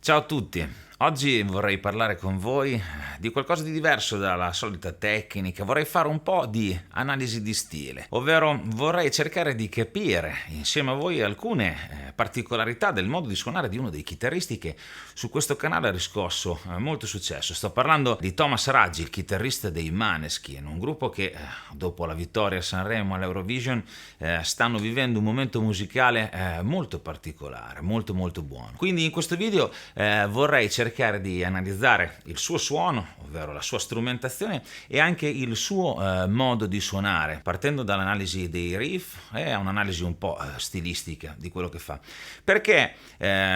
Ciao a tutti, oggi vorrei parlare con voi di qualcosa di diverso dalla solita tecnica, vorrei fare un po' di analisi di stile, ovvero vorrei cercare di capire insieme a voi alcune particolarità del modo di suonare di uno dei chitarristi che su questo canale ha riscosso molto successo. Sto parlando di Thomas Raggi, il chitarrista dei Måneskin, un gruppo che dopo la vittoria a Sanremo all'Eurovision stanno vivendo un momento musicale molto particolare, molto buono. Quindi in questo video vorrei cercare di analizzare il suo suono, ovvero la sua strumentazione e anche il suo modo di suonare, partendo dall'analisi dei riff e un'analisi un po' stilistica di quello che fa. Perché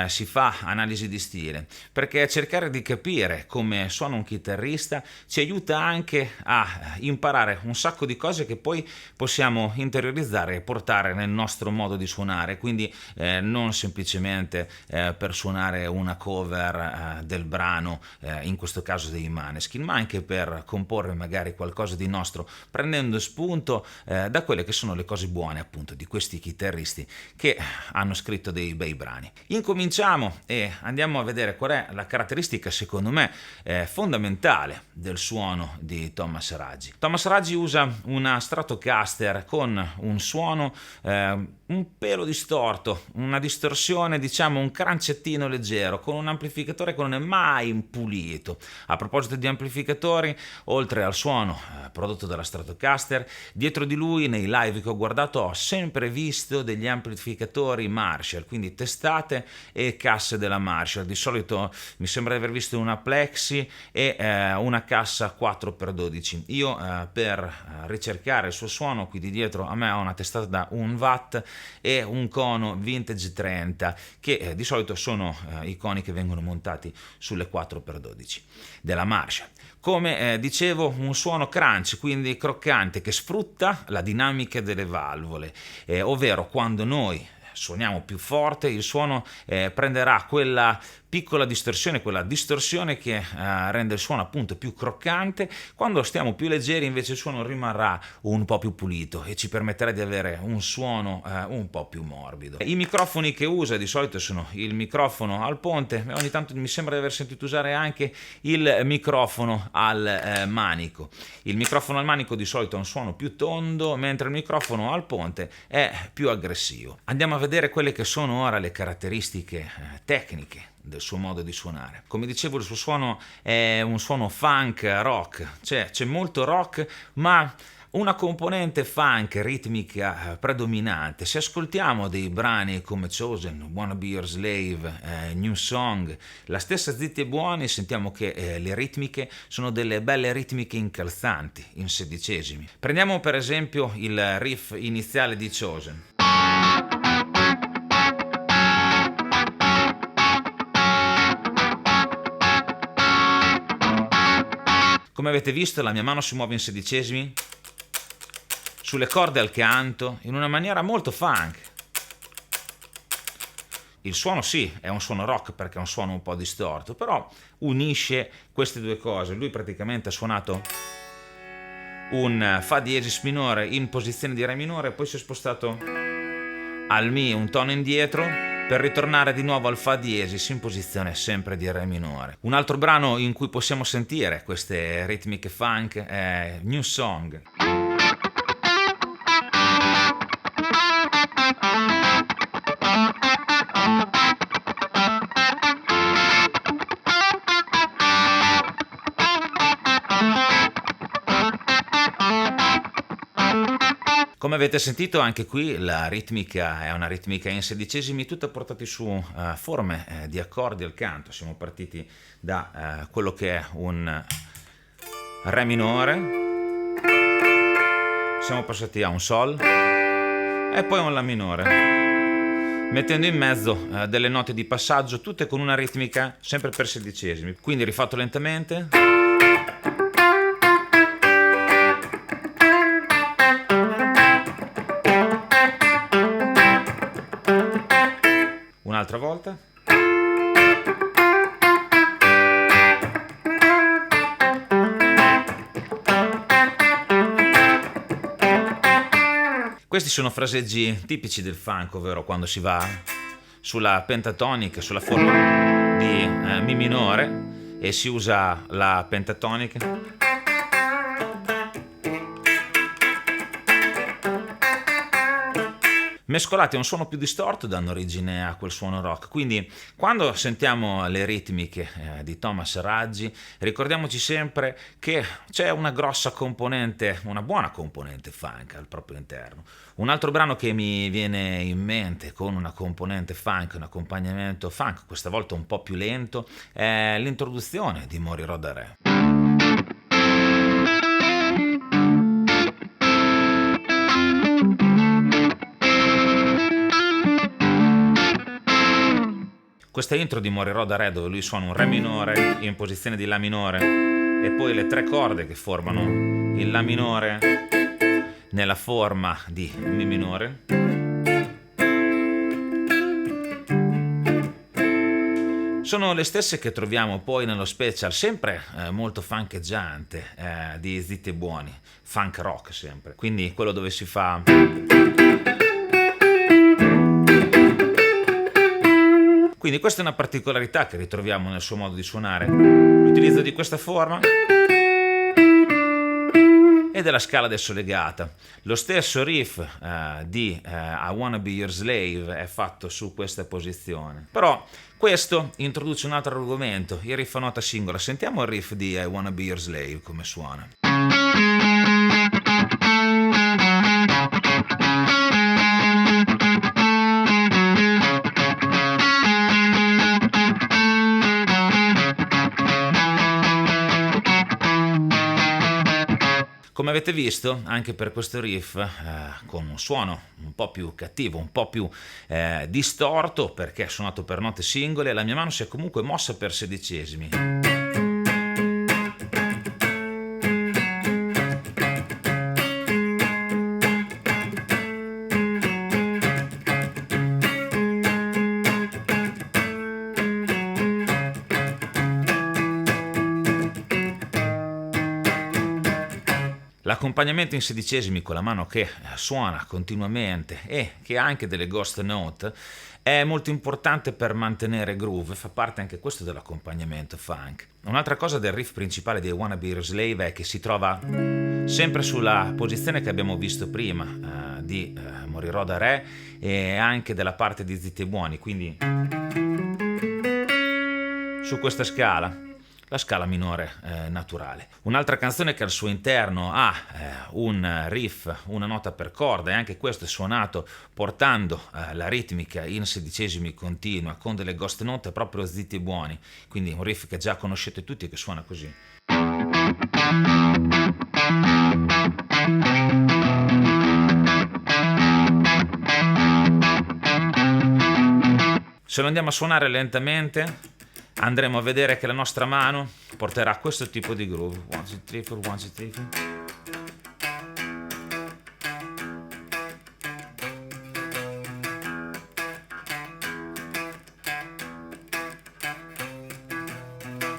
si fa analisi di stile? Perché cercare di capire come suona un chitarrista ci aiuta anche a imparare un sacco di cose che poi possiamo interiorizzare e portare nel nostro modo di suonare, quindi non semplicemente per suonare una cover del brano, in questo caso dei Måneskin, ma anche per comporre magari qualcosa di nostro, prendendo spunto da quelle che sono le cose buone appunto di questi chitarristi che hanno scritto dei bei brani. Incominciamo e andiamo a vedere qual è la caratteristica secondo me fondamentale del suono di Thomas Raggi. Thomas Raggi usa una Stratocaster con un suono un pelo distorto, una distorsione, diciamo un crancettino leggero, con un amplificatore che non è mai pulito. A proposito di amplificatori, oltre al suono prodotto dalla Stratocaster, dietro di lui nei live che ho guardato ho sempre visto degli amplificatori Marshall, quindi testate e casse della Marshall. Di solito mi sembra di aver visto una Plexi e una cassa 4x12. Io per ricercare il suo suono qui di dietro a me ho una testata da 1 watt e un cono Vintage 30 che di solito sono i coni che vengono montati sulle 4x12 della Marshall. Come dicevo, un suono crunch, quindi croccante, che sfrutta la dinamica delle valvole, ovvero quando noi suoniamo più forte il suono prenderà quella piccola distorsione, che rende il suono appunto più croccante. Quando stiamo più leggeri invece il suono rimarrà un po' più pulito e ci permetterà di avere un suono un po' più morbido. I microfoni che usa di solito sono il microfono al ponte, e ogni tanto mi sembra di aver sentito usare anche il microfono al manico. Il microfono al manico di solito ha un suono più tondo, mentre il microfono al ponte è più aggressivo. Andiamo a vedere quelle che sono ora le caratteristiche tecniche del suo modo di suonare. Come dicevo, il suo suono è un suono funk rock, cioè c'è molto rock ma una componente funk ritmica predominante. Se ascoltiamo dei brani come Chosen, Wanna Be Your Slave, New Song, la stessa Zitti e Buoni, sentiamo che le ritmiche sono delle belle ritmiche incalzanti in sedicesimi. Prendiamo per esempio il riff iniziale di Chosen. Come avete visto, la mia mano si muove in sedicesimi, sulle corde al canto, in una maniera molto funk. Il suono sì, è un suono rock perché è un suono un po' distorto, però unisce queste due cose. Lui praticamente ha suonato un Fa diesis minore in posizione di Re minore, poi si è spostato al Mi un tono indietro, per ritornare di nuovo al Fa diesis in posizione sempre di Re minore. Un altro brano in cui possiamo sentire queste ritmiche funk è New Song. Come avete sentito, anche qui la ritmica è una ritmica in sedicesimi, tutta portata su forme di accordi al canto. Siamo partiti da quello che è un Re minore, siamo passati a un Sol e poi a un La minore, mettendo in mezzo delle note di passaggio, tutte con una ritmica sempre per sedicesimi. Quindi rifatto lentamente. Un'altra volta. Questi sono fraseggi tipici del funk, ovvero quando si va sulla pentatonica, sulla forma di minore e si usa la pentatonica. Mescolati a un suono più distorto danno origine a quel suono rock, quindi quando sentiamo le ritmiche di Thomas Raggi ricordiamoci sempre che c'è una grossa componente, una buona componente funk al proprio interno. Un altro brano che mi viene in mente con una componente funk, un accompagnamento funk, questa volta un po' più lento, è l'introduzione di Morirò da Re. Questa intro di Morirò da Re, dove lui suona un Re minore in posizione di La minore e poi le 3 corde che formano il La minore nella forma di Mi minore, sono le stesse che troviamo poi nello special, sempre molto funkeggiante, di Zitti e Buoni, funk rock sempre, quindi quello dove si fa... Quindi questa è una particolarità che ritroviamo nel suo modo di suonare, l'utilizzo di questa forma e della scala adesso legata. Lo stesso riff di I Wanna Be Your Slave è fatto su questa posizione, però questo introduce un altro argomento, il riff a nota singola. Sentiamo il riff di I Wanna Be Your Slave come suona. Come avete visto, anche per questo riff, con un suono un po' più cattivo, un po' più distorto, perché è suonato per note singole, la mia mano si è comunque mossa per sedicesimi. L'accompagnamento in sedicesimi con la mano che suona continuamente e che ha anche delle ghost note è molto importante per mantenere groove, fa parte anche questo dell'accompagnamento funk. Un'altra cosa del riff principale di I Wanna Be Your Slave è che si trova sempre sulla posizione che abbiamo visto prima di Morirò da Re e anche della parte di Zitti e Buoni, quindi su questa scala. La scala minore naturale. Un'altra canzone che al suo interno ha un riff, una nota per corda, e anche questo è suonato portando la ritmica in sedicesimi continua con delle ghost note, proprio Zitti e Buoni, quindi un riff che già conoscete tutti e che suona così. Se lo andiamo a suonare lentamente andremo a vedere che la nostra mano porterà questo tipo di groove. 1, 2, 3, 4, 1, 2, 3, 4.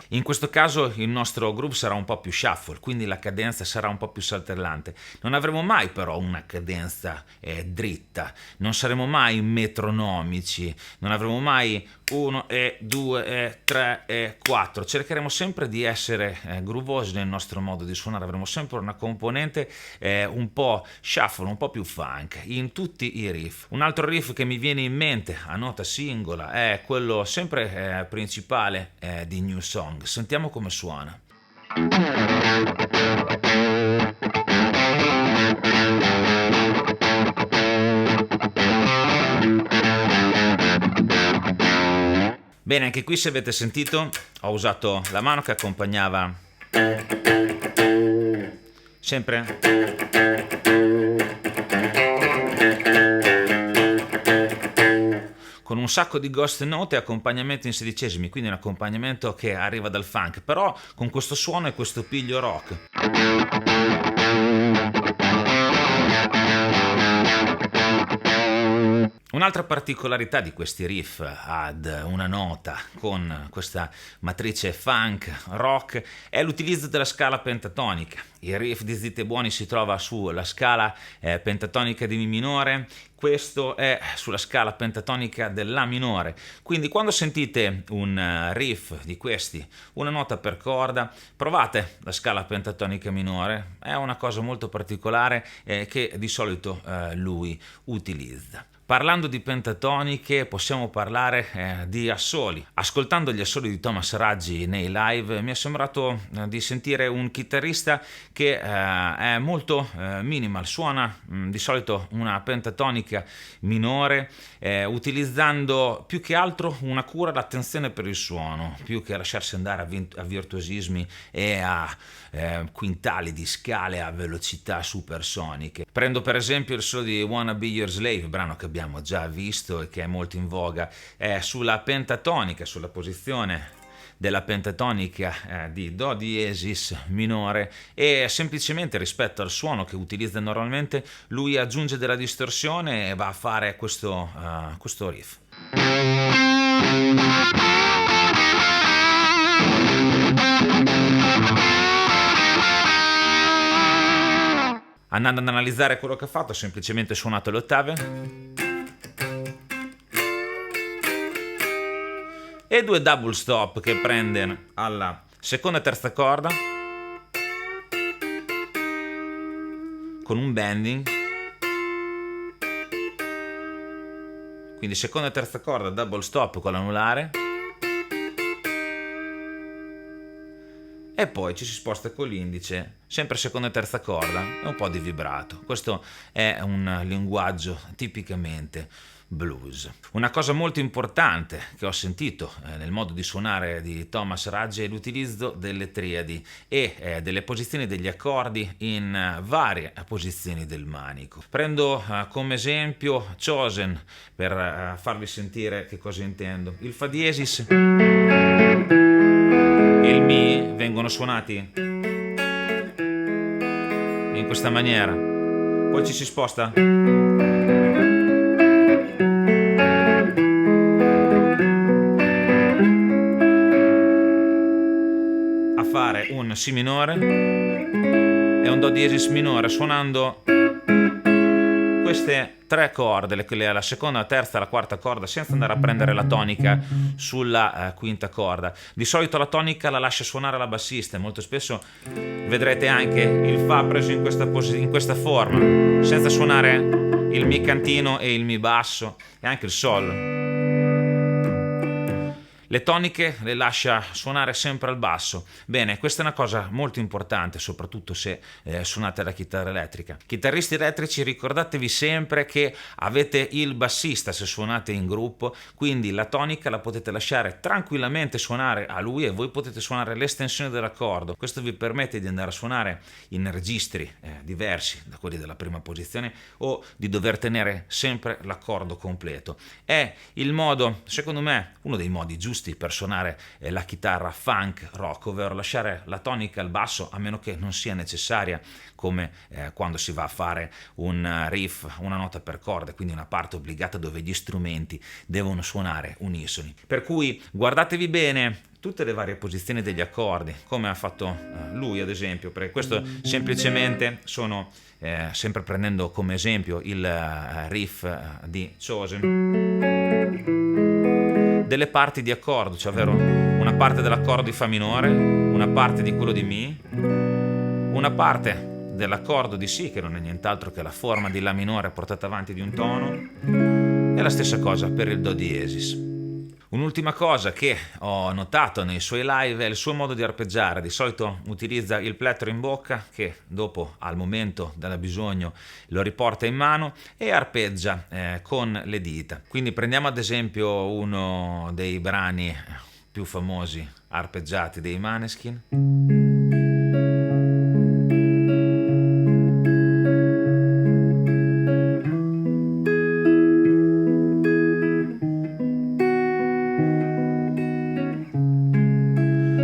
In questo caso il nostro groove sarà un po' più shuffle, quindi la cadenza sarà un po' più saltellante. Non avremo mai però una cadenza dritta, non saremo mai metronomici, non avremo mai 1 e 2 e 3 e 4. Cercheremo sempre di essere groovosi nel nostro modo di suonare, avremo sempre una componente un po' shuffle, un po' più funk in tutti i riff. Un altro riff che mi viene in mente a nota singola è quello sempre principale di New Song. Sentiamo come suona. Bene, anche qui se avete sentito ho usato la mano che accompagnava sempre con un sacco di ghost note e accompagnamento in sedicesimi, quindi un accompagnamento che arriva dal funk, però con questo suono e questo piglio rock. Un'altra particolarità di questi riff ad una nota con questa matrice funk, rock, è l'utilizzo della scala pentatonica. Il riff di Zitti e Buoni si trova sulla scala pentatonica di Mi minore, questo è sulla scala pentatonica del La minore. Quindi quando sentite un riff di questi, una nota per corda, provate la scala pentatonica minore, è una cosa molto particolare che di solito lui utilizza. Parlando di pentatoniche possiamo parlare di assoli. Ascoltando gli assoli di Thomas Raggi nei live mi è sembrato di sentire un chitarrista che è molto minimal, suona di solito una pentatonica minore utilizzando più che altro una cura e l'attenzione per il suono, più che lasciarsi andare a virtuosismi e a quintali di scale a velocità supersoniche. Prendo per esempio il solo di Wanna Be Your Slave, brano che abbiamo già visto e che è molto in voga, sulla pentatonica, sulla posizione della pentatonica di Do diesis minore, e semplicemente rispetto al suono che utilizza normalmente lui aggiunge della distorsione e va a fare questo riff. Andando ad analizzare quello che ha fatto, ho semplicemente suonato le ottave e 2 double stop che prende alla seconda e terza corda con un bending, quindi seconda e terza corda, double stop con l'anulare, e poi ci si sposta con l'indice, sempre seconda e terza corda e un po' di vibrato. Questo è un linguaggio tipicamente blues. Una cosa molto importante che ho sentito nel modo di suonare di Thomas Raggi è l'utilizzo delle triadi e delle posizioni degli accordi in varie posizioni del manico. Prendo come esempio Chosen per farvi sentire che cosa intendo. Il Fa diesis e il Mi vengono suonati in questa maniera, poi ci si sposta a fare un Si minore e un Do diesis minore, suonando queste 3 corde, la seconda, la terza e la quarta corda, senza andare a prendere la tonica sulla quinta corda. Di solito la tonica la lascia suonare la bassista e molto spesso vedrete anche il Fa preso in questa forma, senza suonare il Mi cantino e il Mi basso e anche il Sol. Le toniche le lascia suonare sempre al basso. Bene, questa è una cosa molto importante, soprattutto se suonate la chitarra elettrica. Chitarristi elettrici, ricordatevi sempre che avete il bassista se suonate in gruppo, quindi la tonica la potete lasciare tranquillamente suonare a lui e voi potete suonare l'estensione dell'accordo. Questo vi permette di andare a suonare in registri diversi da quelli della prima posizione o di dover tenere sempre l'accordo completo. È il modo, secondo me, uno dei modi giusti per suonare la chitarra funk rock, ovvero lasciare la tonica al basso a meno che non sia necessaria, come quando si va a fare un riff, una nota per corde, quindi una parte obbligata dove gli strumenti devono suonare unisoni. Per cui guardatevi bene tutte le varie posizioni degli accordi, come ha fatto lui ad esempio, perché questo semplicemente sono sempre prendendo come esempio il riff di Chosen, delle parti di accordo, cioè ovvero una parte dell'accordo di Fa minore, una parte di quello di Mi, una parte dell'accordo di Si, che non è nient'altro che la forma di La minore portata avanti di un tono, e la stessa cosa per il Do diesis. Un'ultima cosa che ho notato nei suoi live è il suo modo di arpeggiare. Di solito utilizza il plettro in bocca, che dopo al momento del bisogno lo riporta in mano e arpeggia con le dita. Quindi prendiamo ad esempio uno dei brani più famosi arpeggiati dei Maneskin.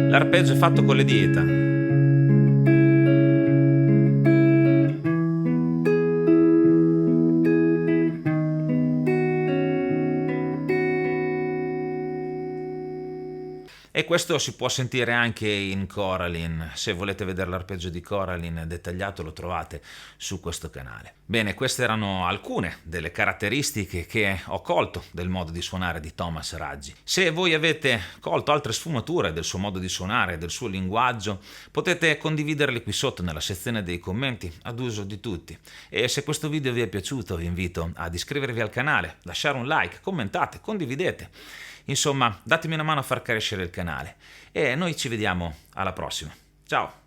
L'arpeggio è fatto con le dita. E questo si può sentire anche in Coraline. Se volete vedere l'arpeggio di Coraline dettagliato lo trovate su questo canale. Bene, queste erano alcune delle caratteristiche che ho colto del modo di suonare di Thomas Raggi. Se voi avete colto altre sfumature del suo modo di suonare, del suo linguaggio, potete condividerle qui sotto nella sezione dei commenti ad uso di tutti. E se questo video vi è piaciuto vi invito ad iscrivervi al canale, lasciare un like, commentate, condividete. Insomma, datemi una mano a far crescere il canale e noi ci vediamo alla prossima. Ciao!